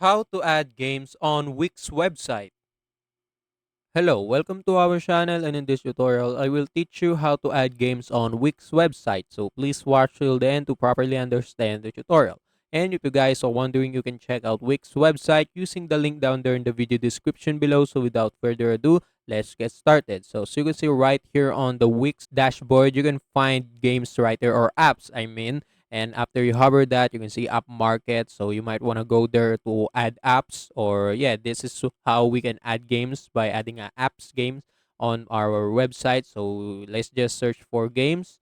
How to add games on Wix website. Hello, welcome to our channel, and in this tutorial I will teach you how to add games on Wix website. So please watch till the end to properly understand the tutorial. And if you guys are wondering, you can check out Wix website using the link down there in the video description below. So without further ado, let's get started. So you can see right here on the Wix dashboard, you can find games right there, or apps I mean. And after you hover that, you can see app market. So you might want to go there to add apps, or yeah, this is how we can add games by adding apps games on our website. So let's just search for games.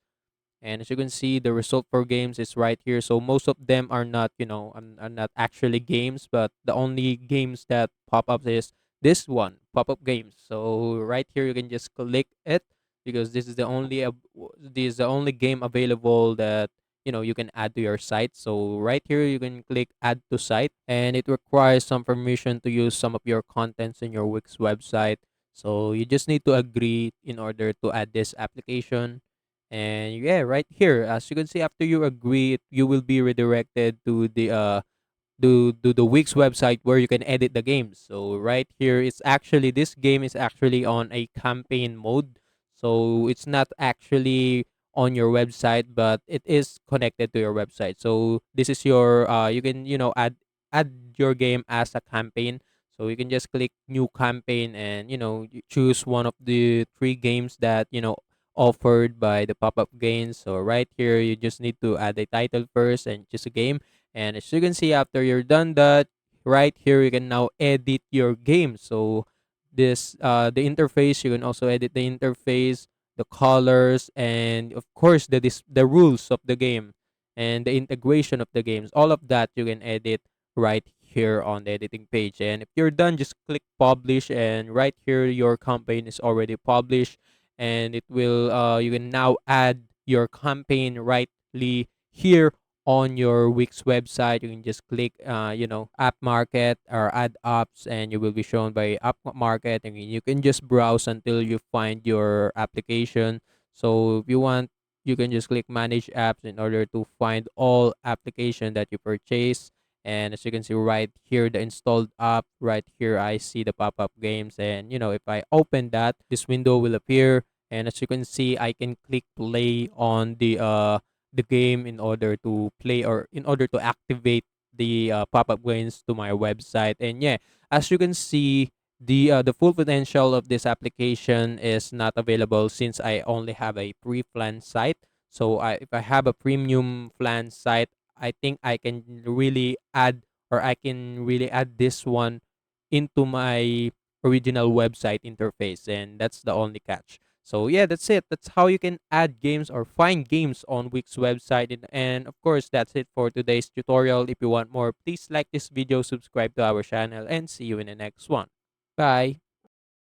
And as you can see, the result for games is right here. So most of them are not, are not actually games, but the only games that pop up is this one, pop-up games. So right here, you can just click it because this is the only this is the only game available that you can add to your site. So right here, you can click add to site, and it requires some permission to use some of your contents in your Wix website. So you just need to agree in order to add this application. And yeah, right here, as you can see, after you agree, you will be redirected to the Wix website where you can edit the games. So right here, it's actually this game is actually on a campaign mode. So it's not actually on your website, but it is connected to your website. So this is your you can add your game as a campaign. So you can just click new campaign, and you choose one of the three games that offered by the pop-up games. So right here, you just need to add a title first and choose a game. And as you can see, after you're done that, right here, you can now edit your game. So this the interface, you can also edit the interface, the colors, and of course the rules of the game and the integration of the games. All of that you can edit right here on the editing page. And if you're done, just click publish, and right here your campaign is already published, and it will you can now add your campaign rightly here on your Wix website. You can just click app market or add apps, and you will be shown by app market, and you can just browse until you find your application. So if you want, you can just click manage apps in order to find all application that you purchase. And as you can see right here, the installed app right here, I see the pop-up games. And if I open that, this window will appear. And as you can see, I can click play on the game in order to play, or in order to activate the pop-up games to my website. And yeah, as you can see, the full potential of this application is not available since I only have a pre-plan site. So if I have a premium plan site, I think I can really add, or I can really add this one into my original website interface, and that's the only catch. So yeah, that's it. That's how you can add games or find games on Wix website. And of course, that's it for today's tutorial. If you want more, please like this video, subscribe to our channel, and see you in the next one. Bye.